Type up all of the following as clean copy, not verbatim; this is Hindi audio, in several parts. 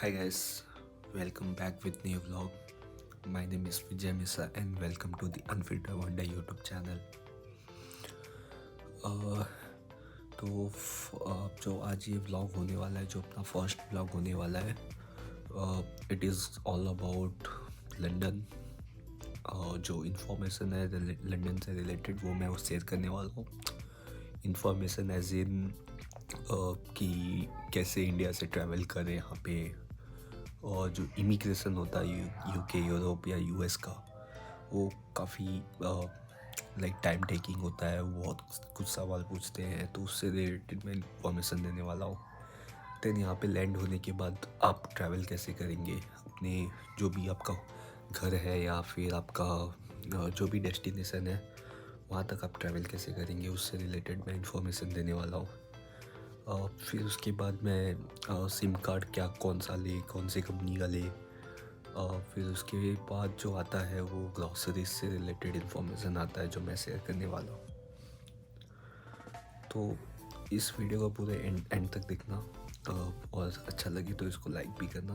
Hi guys, welcome back with new vlog. My name is Vijay Misa and welcome to the Unfiltered Wonder YouTube channel. uh, जो आज ये व्लॉग होने वाला है, जो अपना फर्स्ट व्लॉग होने वाला है, it is all about London. जो इन्फॉर्मेशन है लंदन से रिलेटेड वो मैं शेयर करने वाला हूँ। इन्फॉर्मेशन एज इन कि कैसे इंडिया से ट्रैवल करें यहाँ पे, और जो इमिग्रेशन होता है यूके, यूरोप या यूएस का, वो काफ़ी लाइक टाइम टेकिंग होता है। वो बहुत कुछ सवाल पूछते हैं, तो उससे रिलेटेड मैं इन्फॉर्मेशन देने वाला हूँ। देन यहाँ पे लैंड होने के बाद आप ट्रैवल कैसे करेंगे अपने, जो भी आपका घर है या फिर आपका जो भी डेस्टिनेशन है वहाँ तक आप ट्रैवल कैसे करेंगे, उससे रिलेटेड मैं इन्फॉर्मेशन देने वाला हूँ। फिर उसके बाद मैं सिम कार्ड क्या कौन सा ले, कौन सी कंपनी का ले। फिर उसके बाद जो आता है वो ग्रॉसरीज से रिलेटेड इन्फॉर्मेशन आता है जो मैं शेयर करने वाला हूँ। तो इस वीडियो का पूरे एंड तक देखना, और अच्छा लगे तो इसको लाइक भी करना।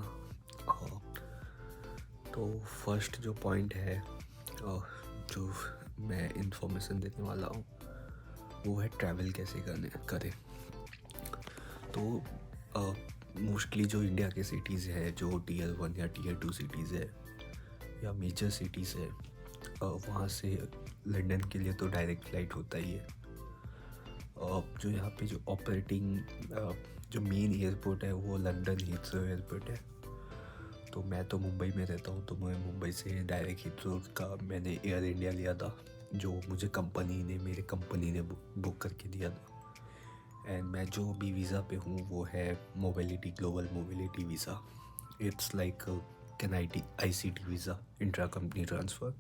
तो फर्स्ट जो पॉइंट है, जो मैं इन्फॉर्मेशन देने वाला हूँ, वो है ट्रैवल कैसे करें। तो मोस्टली जो इंडिया के सिटीज़ है, जो टीयर 1 या टीयर 2 सिटीज़ है या मेजर सिटीज़ है, वहाँ से लंदन के लिए तो डायरेक्ट फ़्लाइट होता ही है। जो यहाँ पे जो ऑपरेटिंग जो मेन एयरपोर्ट है वो लंदन हीथ्रो एयरपोर्ट है। तो मैं तो मुंबई में रहता हूँ, तो मैं मुंबई से डायरेक्ट हीथ्रो का मैंने एयर इंडिया लिया था, जो मुझे मेरे कंपनी ने बुक करके दिया था। एंड मैं जो भी वीज़ा पे हूँ वो है mobility, global mobility visa. It's like can ICT visa, intra company transfer.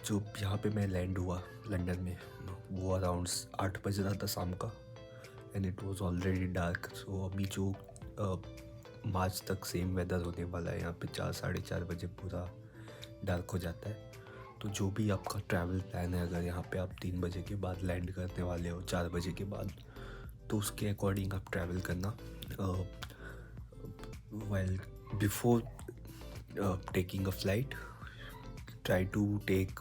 जो यहाँ पे मैं लैंड हुआ लंदन में, वो अराउंड 8 बज रहा था शाम का, and it was already dark. So अभी जो मार्च तक सेम वेदर होने वाला है, यहाँ पे 4 साढ़े 4 बजे पूरा डार्क हो जाता है। तो जो भी आपका ट्रैवल प्लान है, अगर यहाँ पे आप 3 बजे के बाद लैंड करने वाले हो, 4 बजे के बाद, तो उसके अकॉर्डिंग आप ट्रैवल करना। While before taking a flight, try to take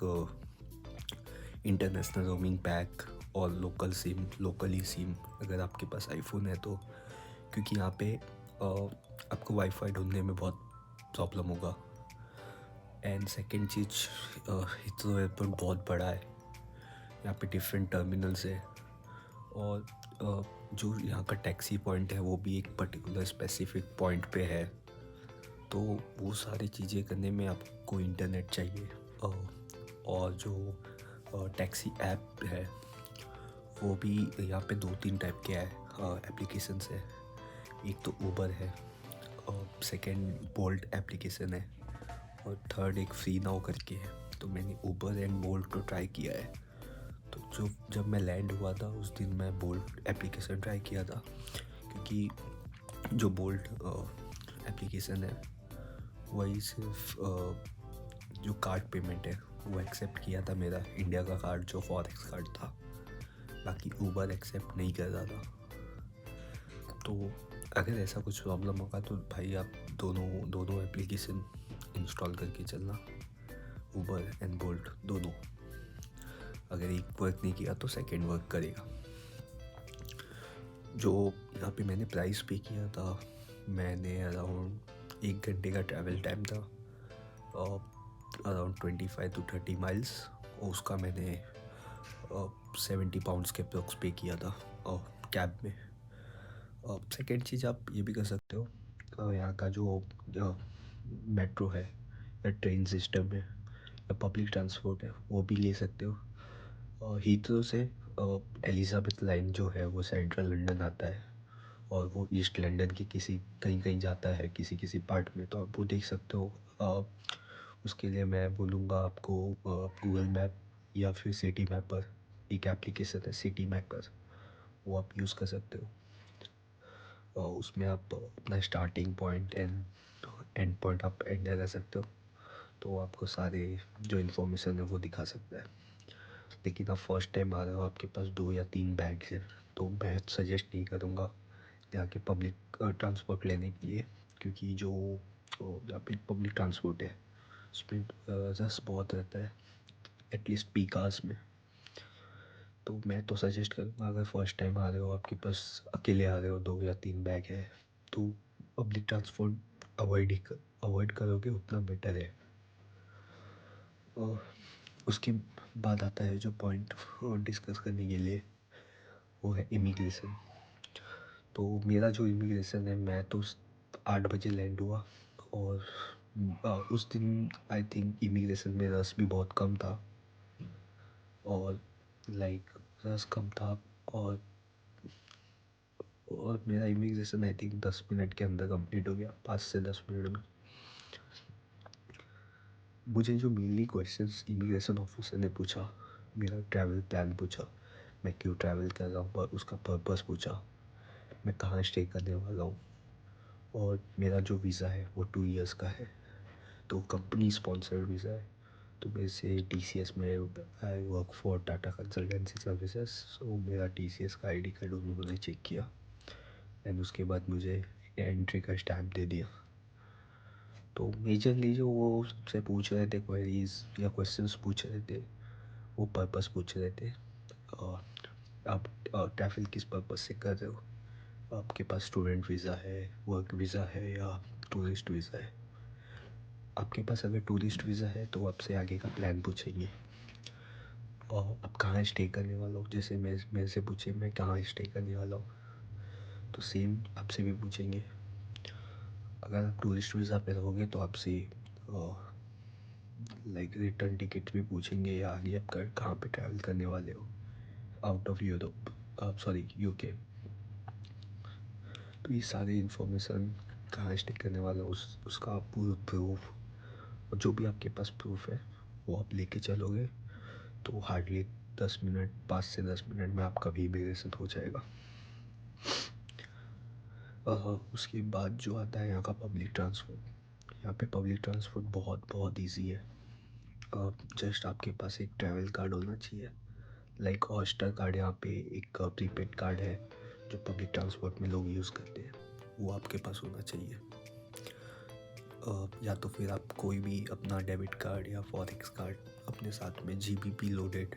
international roaming pack और लोकली सिम अगर आपके पास आईफोन है तो, क्योंकि यहाँ पे आपको वाईफाई ढूंढने में बहुत प्रॉब्लम होगा। And second cheese, Heathrow airport बहुत बड़ा है, यहाँ पे डिफरेंट टर्मिनल्स है, और जो यहाँ का टैक्सी पॉइंट है वो भी एक पर्टिकुलर स्पेसिफिक पॉइंट पे है। तो वो सारी चीज़ें करने में आपको इंटरनेट चाहिए। और जो टैक्सी ऐप है वो भी यहाँ पे 2-3 टाइप के एप्लीकेशंस है। एक तो ऊबर है, सेकंड बोल्ट एप्लीकेशन है, और थर्ड एक फ्री नाउ करके है। तो मैंने ऊबर एंड बोल्ट को ट्राई किया है। तो जब मैं लैंड हुआ था उस दिन मैं बोल्ट एप्लीकेशन ट्राई किया था, क्योंकि जो बोल्ट एप्लीकेशन है वही सिर्फ जो कार्ड पेमेंट है वो एक्सेप्ट किया था, मेरा इंडिया का कार्ड जो फॉरेक्स कार्ड था। बाकी ऊबर एक्सेप्ट नहीं कर रहा था। तो अगर ऐसा कुछ प्रॉब्लम होगा तो भाई आप दोनों एप्लीकेशन इंस्टॉल करके चलना, ऊबर एंड बोल्ट दोनों। अगर एक वर्क नहीं किया तो सेकंड वर्क करेगा। जो यहाँ पे मैंने प्राइस पे किया था, मैंने अराउंड 1 घंटे का ट्रैवल टाइम था, अराउंड 25 to 30 माइल्स, और उसका मैंने 70 पाउंड्स के अप्रोक्स पे किया था कैब में। सेकेंड चीज़ आप ये भी कर सकते हो, यहाँ का जो मेट्रो है या ट्रेन सिस्टम है या पब्लिक ट्रांसपोर्ट है वो भी ले सकते हो। हीथ्रो से एलिज़ाबेथ लाइन जो है वो सेंट्रल लंदन आता है, और वो ईस्ट लंदन की कहीं कहीं जाता है किसी किसी पार्ट में, तो आप वो देख सकते हो। उसके लिए मैं बोलूँगा आपको गूगल मैप या फिर सिटी मैपर, एक एप्लीकेशन है सिटी मैपर, वो आप यूज़ कर सकते हो। उसमें आप अपना स्टार्टिंग पॉइंट एंड पॉइंट आप एंटर कर सकते हो, तो आपको सारे जो इन्फॉर्मेशन है वो दिखा सकता है। लेकिन आप फर्स्ट टाइम आ रहे हो, आपके पास 2 या 3 बैग्स हैं, तो मैं सजेस्ट नहीं करूँगा यहाँ के पब्लिक ट्रांसपोर्ट लेने के लिए, क्योंकि जो यहाँ पे पब्लिक ट्रांसपोर्ट है उसमें रश बहुत रहता है, एटलीस्ट पीक आवर्स में। तो मैं तो सजेस्ट करूँगा, अगर फर्स्ट टाइम आ रहे हो, आपके पास अकेले आ रहे हो, 2 या 3 बैग है, तो पब्लिक ट्रांसपोर्ट अवॉइड करोगे उतना बेटर है। और उसके बाद आता है जो पॉइंट डिस्कस करने के लिए, वो है इमिग्रेशन। तो मेरा जो इमिग्रेशन है, मैं तो 8 बजे लैंड हुआ, और उस दिन आई थिंक इमिग्रेशन में रश भी बहुत कम था, और लाइक रश कम था, और मेरा इमिग्रेशन आई थिंक 10 मिनट के अंदर कंप्लीट हो गया, 5 से 10 मिनट में। मुझे जो मेनली क्वेश्चंस इमिग्रेशन ऑफिसर ने पूछा, मेरा ट्रैवल प्लान पूछा, मैं क्यों ट्रैवल कर रहा हूँ, और उसका पर्पस पूछा, मैं कहाँ स्टे करने वाला हूँ, और मेरा जो वीज़ा है वो 2 इयर्स का है, तो कंपनी स्पॉन्सर्ड वीज़ा है। तो मेरे से TCS में I work for Tata consultancy services, so मेरा TCS का ID कार्ड उन्होंने चेक किया, एंड उसके बाद मुझे एंट्री का स्टैम्प दे दिया। तो मेजरली जो वो सबसे पूछ रहे थे क्वेरीज या क्वेश्चंस पूछ रहे थे, वो पर्पस पूछ रहे थे। और आप ट्रैवल किस पर्पस से कर रहे हो, आपके पास स्टूडेंट वीज़ा है, वर्क वीज़ा है, या टूरिस्ट वीज़ा है। आपके पास अगर टूरिस्ट वीज़ा है तो आपसे आगे का प्लान पूछेंगे, और आप कहाँ स्टे करने वाला हो, जैसे मेरे से पूछे मैं कहाँ स्टे करने वाला हूँ, तो सेम आपसे भी पूछेंगे। अगर आप टूरिस्ट वीज़ा पे रहोगे तो आपसे लाइक रिटर्न टिकट भी पूछेंगे, या आगे आप कहाँ पे ट्रैवल करने वाले हो out of Europe, sorry UK। तो ये सारी इन्फॉर्मेशन, कहाँ स्टे करने वाला हो, उसका पूरा प्रूफ, और जो भी आपके पास प्रूफ है वो आप लेके चलोगे, तो हार्डली 10 मिनट, 5 से 10 मिनट में आपका भी इमिग्रेशन हो जाएगा। उसके बाद जो आता है यहाँ का पब्लिक ट्रांसपोर्ट, यहाँ पे पब्लिक ट्रांसपोर्ट बहुत बहुत ईजी है। जस्ट आपके पास एक ट्रैवल कार्ड होना चाहिए, लाइक ऑस्टर कार्ड, यहाँ पे एक प्रीपेड कार्ड है जो पब्लिक ट्रांसपोर्ट में लोग यूज़ करते हैं, वो आपके पास होना चाहिए। या तो फिर आप कोई भी अपना डेबिट कार्ड या फॉरेक्स कार्ड अपने साथ में, GBP लोडेड,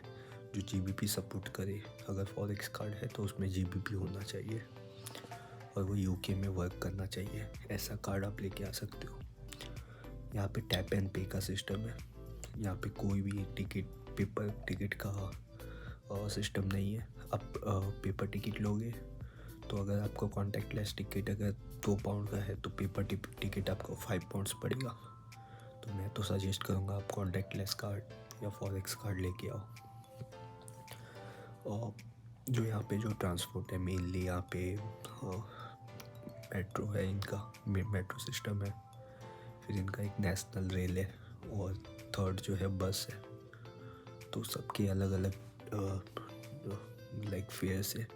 जो GBP सपोर्ट करे। अगर फॉरेक्स कार्ड है तो उसमें GBP होना चाहिए, और वो UK में वर्क करना चाहिए, ऐसा कार्ड आप लेके आ सकते हो। यहाँ पे टैप एंड पे का सिस्टम है, यहाँ पे कोई भी पेपर टिकट का सिस्टम नहीं है। आप पेपर टिकट लोगे तो अगर आपको कॉन्टैक्टलेस टिकट अगर 2 पाउंड का है, तो पेपर टिकट आपको 5 पाउंड्स पड़ेगा। तो मैं तो सजेस्ट करूँगा आप कॉन्टैक्टलेस कार्ड या फॉरेक्स कार्ड लेके आओ। और जो यहाँ पे जो ट्रांसपोर्ट है, मेनली यहाँ पे मेट्रो है, इनका मेट्रो सिस्टम है, फिर इनका एक नेशनल रेल है, और थर्ड जो है बस है। तो सबके अलग अलग लाइक फेयर्स है।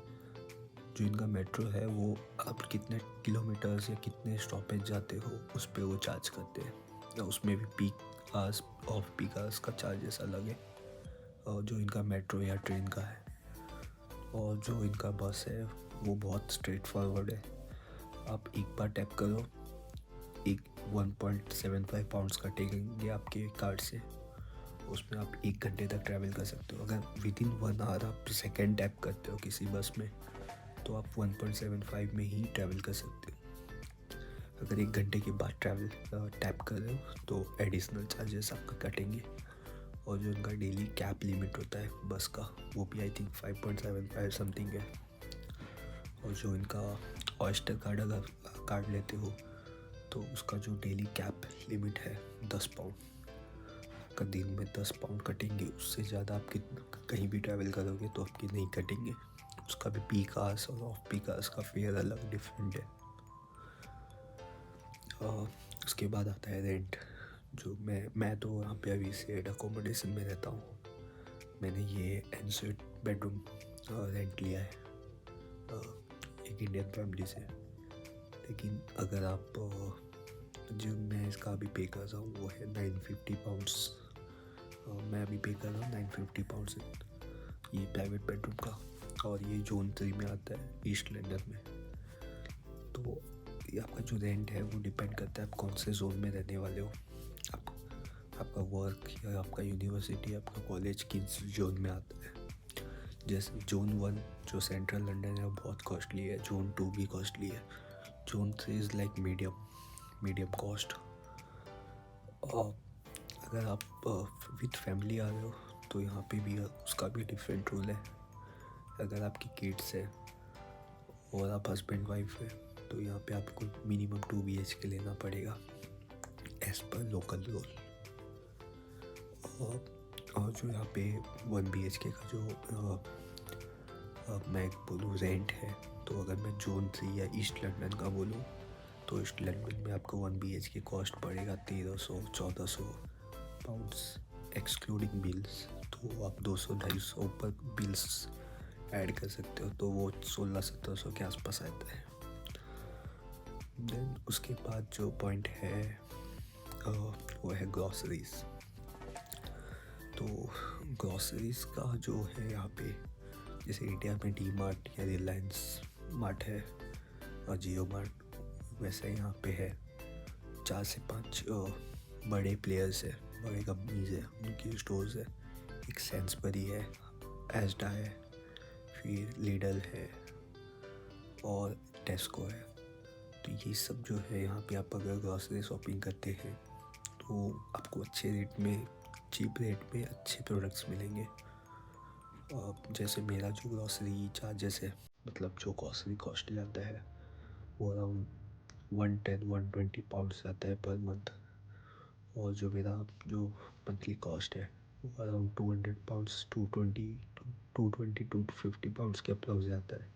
जो इनका मेट्रो है वो आप कितने किलोमीटर्स या कितने स्टॉपेज जाते हो उस पर वो चार्ज करते हैं, या उसमें भी peak hours, off peak hours का चार्जेस अलग है, और जो इनका मेट्रो या ट्रेन का है। और जो इनका बस है वो बहुत स्ट्रेट फॉरवर्ड है, आप एक बार टैप करो, एक 1.75 पाउंड्स कटेंगे आपके कार्ड से, उसमें आप 1 घंटे तक ट्रैवल कर सकते हो। अगर विद इन 1 आवर आप सेकेंड टैप करते हो किसी बस में, तो आप 1.75 में ही ट्रैवल कर सकते हो। अगर 1 घंटे के बाद टैप कर रहे हो तो एडिशनल चार्जेस आपका कटेंगे। और जो इनका डेली कैप लिमिट होता है बस का, वो भी आई थिंक 5.75 समथिंग है। और जो इनका ऑयस्टर कार्ड अगर कार्ड लेते हो तो उसका जो डेली कैप लिमिट है 10 पाउंड का, दिन में 10 पाउंड कटेंगे, उससे ज़्यादा आप कहीं भी ट्रैवल करोगे तो आपके नहीं कटेंगे। उसका भी पीक आवर्स और ऑफ पीक आवर्स का फेयर अलग डिफरेंट है। उसके बाद आता है रेंट। जो मैं तो यहाँ पे अभी शेयर्ड अकोमोडेशन में रहता हूँ। मैंने ये एनसेट बेडरूम रेंट लिया है एक इंडियन फैमिली से। लेकिन अगर आप जो मैं इसका अभी पे कर रहा हूँ वो है 950 पाउंड्स। मैं अभी पे कर रहा हूँ 950 पाउंड्स ये प्राइवेट बेडरूम का, और ये जोन 3 में आता है, ईस्ट लंदन में। तो ये आपका जो रेंट है वो डिपेंड करता है आप कौन से जोन में रहने वाले हो। आप आपका वर्क या आपका यूनिवर्सिटी, आपका कॉलेज किस जोन में आता है। जैसे जोन 1 जो सेंट्रल लंदन है वो बहुत कॉस्टली है, जोन 2 भी कॉस्टली है, zone 3 is like medium cost. और अगर आप विद फैमिली आ रहे हो तो यहाँ पे भी उसका भी डिफरेंट रूल है। अगर आपकी किड्स है और आप हस्बैंड वाइफ है तो यहाँ पे आपको मिनिमम 2 BHK लेना पड़ेगा एज पर लोकल रूल। और जो यहाँ पे 1 BHK का जो मैं बोलूँ रेंट है, तो अगर मैं जोन 3 या ईस्ट लंदन का बोलूँ तो ईस्ट लंदन में आपको 1 BHK कॉस्ट पड़ेगा 1300-1400 पाउंड्स एक्सक्लूडिंग बिल्स। तो आप 200-250 ऊपर बिल्स ऐड कर सकते हो, तो वो 1600-1700 के आसपास आता है। देन उसके बाद जो पॉइंट है वो है ग्रॉसरीज। तो ग्रॉसरीज का जो है यहाँ पे, जैसे इंडिया में डी मार्ट या रिलायंस मार्ट है और जियो मार्ट, वैसे यहाँ पे है 4 से 5 बड़े प्लेयर्स है, बड़े कंपनीज है, उनकी स्टोर्स है। एक सेंसबरी है, एस्डा है, फिर लीडल है और टेस्को है। तो ये सब जो है यहाँ पे आप अगर ग्रॉसरी शॉपिंग करते हैं तो आपको अच्छे रेट में, चीप रेट में अच्छे प्रोडक्ट्स मिलेंगे। जैसे मेरा जो ग्रॉसरी चार्जेस है, मतलब जो ग्रॉसरी कॉस्ट जाता है वो अराउंड 110-120 पाउंड्स आता है पर मंथ। और जो मेरा जो मंथली कॉस्ट है वो अराउंड 200 पाउंड्स, 250 पाउंड्स के अप्रोक्स जाता है,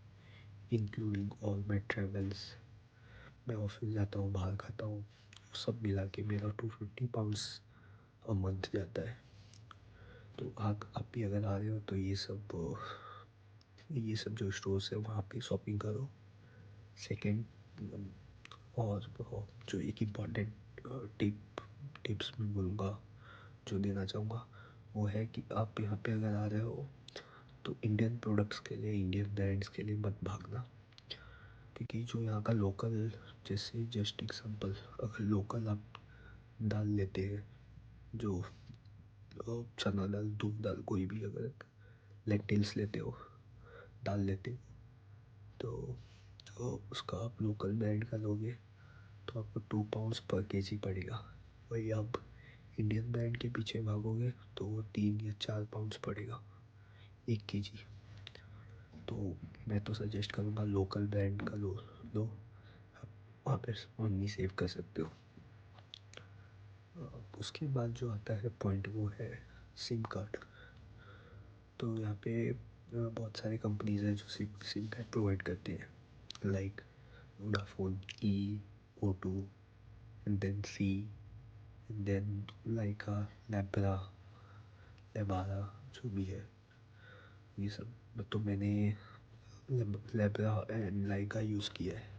इंक्लूडिंग ऑल माई ट्रेवल्स। मैं ऑफिस जाता हूँ, बाहर खाता हूँ, सब मिला के मेरा 250 पाउंड्स अ मंथ जाता है। तो आप भी अगर आ रहे हो तो ये सब जो स्टोर्स है वहाँ पे शॉपिंग करो। सेकेंड, और जो एक इम्पॉर्टेंट टिप्स मैं बोलूँगा, जो देना चाहूँगा, वो है कि आप यहाँ पे अगर आ रहे हो तो इंडियन प्रोडक्ट्स के लिए, इंडियन ब्रांड्स के लिए मत भागना। क्योंकि जो यहाँ का लोकल, जैसे जस्ट एग्जांपल, अगर लोकल आप दाल लेते हैं, जो चना दाल, दूध दाल, कोई भी अगर लेंटिल्स लेते हो, दाल लेते हो, तो उसका आप लोकल ब्रांड का लोगे तो आपको 2 पाउंड्स पर केजी पड़ेगा। वही आप इंडियन ब्रांड के पीछे भागोगे तो वो 3 या 4 पाउंड्स पड़ेगा 1 केजी। तो मैं तो सजेस्ट करूँगा लोकल ब्रांड का लो, आप वहाँ पर मनी सेव कर सकते हो। उसके बाद जो आता है पॉइंट वो है सिम कार्ड। तो यहाँ पे बहुत सारी कंपनीज हैं जो सिम कार्ड प्रोवाइड करती हैं, like Vodafone, EE, O2, and then C, and then Lyca, Lebara, Lebara, जो भी है ये सब। तो मैंने लेब्रा एंड लाइका यूज़ किया है।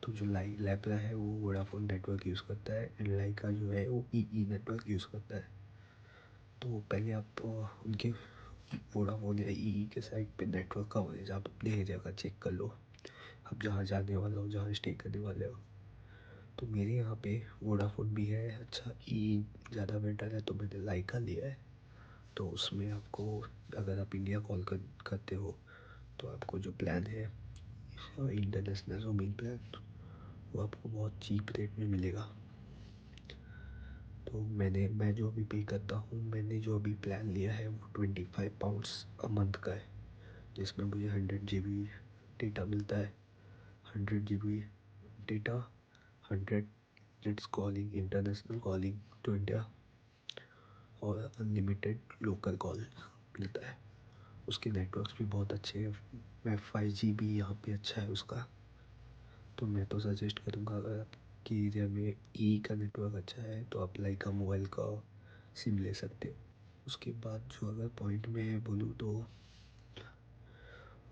तो जो लेब्रा है वो वोडाफोन नेटवर्क यूज़ करता है एंड लाइका जो है वो ई नेटवर्क यूज़ करता है। तो पहले आप उनके वोडाफोन या ई के साइट पे नेटवर्क कवरेज आप अपने एरिया का चेक कर लो, आप जहाँ जाने वाले हो, जहाँ स्टे करने वाले हो। तो मेरे यहाँ पे वोडाफोन भी है, अच्छा ई ज़्यादा बेटर है तो मैंने लाइका लिया है। तो उसमें आपको, अगर आप इंडिया कॉल करते हो तो आपको जो प्लान है इंटरनेशनल रोमिंग प्लान, वो आपको बहुत चीप रेट में मिलेगा। तो मैं जो अभी पे करता हूँ, मैंने जो अभी प्लान लिया है वो 25 पाउंड्स अ मंथ का है, जिसमें मुझे 100 GB डेटा मिलता है। 100 GB data, 100 minutes calling, international calling to India, और अनलिमिटेड लोकल कॉल मिलता है। उसके नेटवर्क्स भी बहुत अच्छे हैं। 5G भी यहाँ पे अच्छा है उसका। तो मैं तो सजेस्ट करूँगा, अगर आपकी एरिया में ई का नेटवर्क अच्छा है तो आप लाइका मोबाइल का सिम ले सकते हो। उसके बाद जो अगर पॉइंट में बोलूँ तो,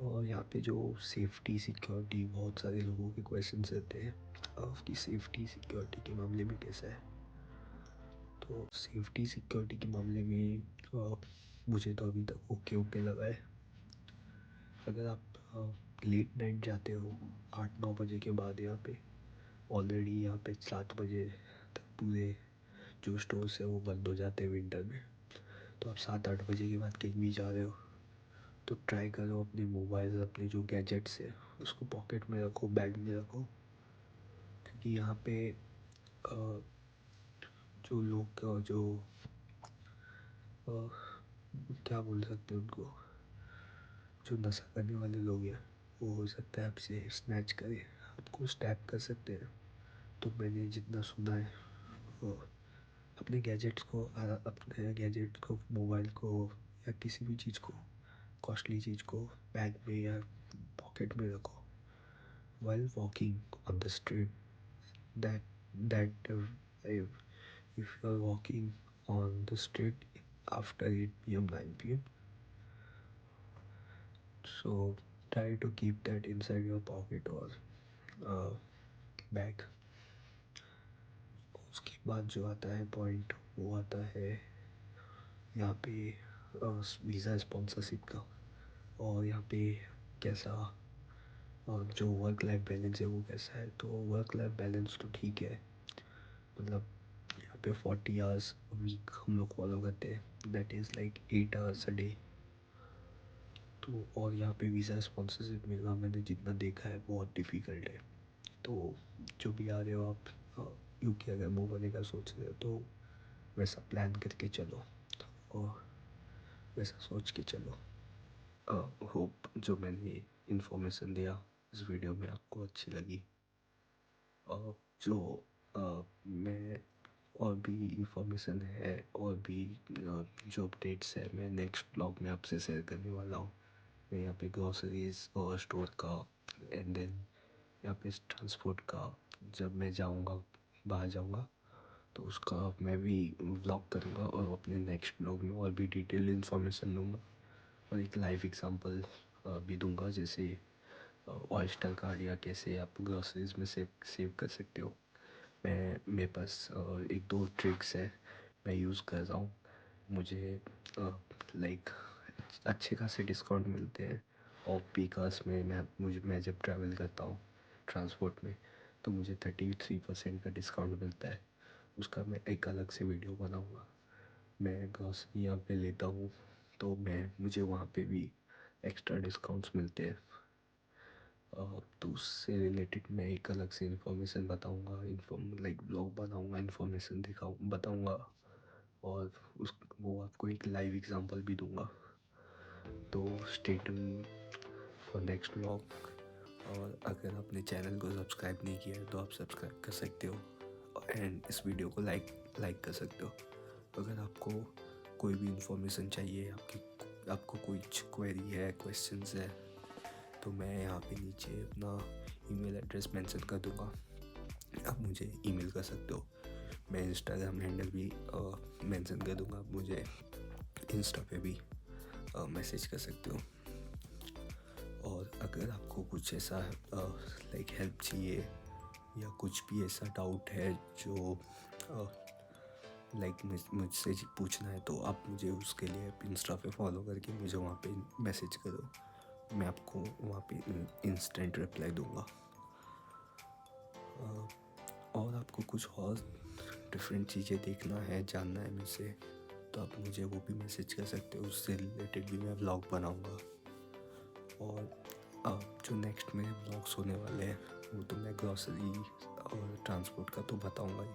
और यहाँ पे जो सेफ्टी सिक्योरिटी, बहुत सारे लोगों के क्वेश्चंस रहते हैं, आपकी सेफ्टी सिक्योरिटी के मामले में कैसा है। तो सेफ्टी सिक्योरिटी के मामले में मुझे तो अभी तक ओके ओके लगा है। अगर आप लेट नाइट जाते हो 8-9 बजे के बाद, यहाँ पे ऑलरेडी यहाँ पे 7 बजे तक पूरे जो स्टोर्स है वो बंद हो जाते हैं विंटर में। तो आप 7-8 बजे के बाद कहीं भी जा रहे हो तो ट्राई करो अपने मोबाइल, अपने जो गैजेट्स है उसको पॉकेट में रखो, बैग में रखो, क्योंकि यहाँ पे अ, जो लोग जो अ, क्या बोल सकते हैं उनको, जो नशा करने वाले लोग हैं, वो हो सकता है आपसे स्नैच करे, आपको स्टैप कर सकते हैं। तो मैंने जितना सुना है वो अपने गैजेट्स को अपने गैजेट को, मोबाइल को या किसी भी चीज़ को, कॉस्टली चीज़ को बैग में या पॉकेट में रखो while walking on the street. That if you are walking on the street after 8 p.m. 9 p.m., so try to keep that inside your pocket or uh, bag. उसके बाद जो आता है पॉइंट, वो आता है यहाँ पे वीज़ा स्पॉन्सरशिप का। और यहाँ पे कैसा, और जो वर्क लाइफ बैलेंस है वो कैसा है। तो वर्क लाइफ बैलेंस तो ठीक है, मतलब यहाँ पे 40 आवर्स वीक हम लोग फॉलो करते हैं, that is like 8 hours a day. तो और यहाँ पे वीज़ा स्पॉन्सरशिप मिलना मैंने जितना देखा है बहुत डिफ़िकल्ट है। तो जो भी आ रहे हो आप यूके अगर मूव होने का सोच रहे हो तो वैसा प्लान करके चलो और वैसा सोच के चलो। होप जो मैंने इन्फॉर्मेशन दिया इस वीडियो में आपको अच्छी लगी। जो मैं और भी इंफॉर्मेशन है और भी जो अपडेट्स है मैं नेक्स्ट ब्लॉग में आपसे शेयर करने वाला हूँ। मैं यहाँ पे ग्रॉसरीज और स्टोर का एंड देन यहाँ पे ट्रांसपोर्ट का, जब मैं जाऊँगा बाहर जाऊँगा तो उसका मैं भी ब्लॉग करूँगा और अपने नेक्स्ट ब्लॉग में और भी डिटेल इन्फॉर्मेशन दूँगा और एक लाइव एग्जांपल भी दूँगा, जैसे ऑयस्टर कार्ड या कैसे आप ग्रॉसरीज में सेव कर सकते हो। मेरे पास एक दो ट्रिक्स है मैं यूज़ कर रहा हूँ। मुझे लाइक अच्छे खासे डिस्काउंट मिलते हैं ऑफ पीक आवर्स में। मैं जब ट्रैवल करता हूँ ट्रांसपोर्ट में तो मुझे 33% का डिस्काउंट मिलता है। उसका मैं एक अलग से वीडियो बनाऊँगा। मैं ग्रॉसरी यहाँ पे लेता हूँ तो मुझे वहाँ पे भी एक्स्ट्रा डिस्काउंट्स मिलते हैं। तो उससे रिलेटेड मैं एक अलग से इन्फॉर्मेशन बताऊँगा, लाइक ब्लॉग बनाऊँगा, इन्फॉर्मेशन बताऊँगा और उस वो आपको एक लाइव एग्जांपल भी दूँगा। तो stay tune for next blog. और अगर आपने चैनल को सब्सक्राइब नहीं किया है तो आप सब्सक्राइब कर सकते हो एंड इस वीडियो को लाइक कर सकते हो। अगर आपको कोई भी इन्फॉर्मेशन चाहिए, आपको कुछ क्वेरी है, क्वेश्चंस है, तो मैं यहाँ पे नीचे अपना ईमेल एड्रेस मेंशन कर दूँगा, आप मुझे ईमेल कर सकते हो। मैं इंस्टाग्राम हैंडल भी मेंशन कर दूँगा, आप मुझे इंस्टा पे भी मैसेज कर सकते हो। और अगर आपको कुछ ऐसा लाइक हेल्प चाहिए या कुछ भी ऐसा डाउट है जो लाइक मुझसे पूछना है तो आप मुझे उसके लिए इंस्टा पे फॉलो करके मुझे वहाँ पे मैसेज करो, मैं आपको वहाँ पे इंस्टेंट रिप्लाई दूँगा। और आपको कुछ और डिफरेंट चीज़ें देखना है, जानना है मुझसे, तो आप मुझे वो भी मैसेज कर सकते हो, उससे रिलेटेड भी मैं ब्लॉग बनाऊँगा। और जो नेक्स्ट मेरे ब्लॉग्स होने वाले हैं वो तो मैं ग्रॉसरी और ट्रांसपोर्ट का तो बताऊँगा ही,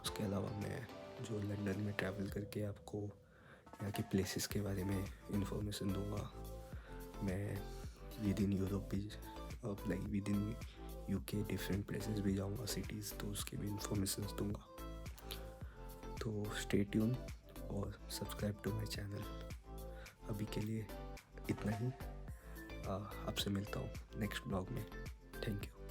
उसके अलावा मैं जो लंदन में ट्रैवल करके आपको यहाँ के प्लेसेस के बारे में इंफॉर्मेशन दूँगा। मैं विद इन यूरोप भी like with in UK different places भी जाऊँगा, सिटीज़, तो उसकी भी इंफॉर्मेशन दूँगा। तो स्टे ट्यून और सब्सक्राइब टू माय चैनल। अभी के लिए इतना ही, आपसे मिलता हूँ नेक्स्ट ब्लॉग में। Thank you.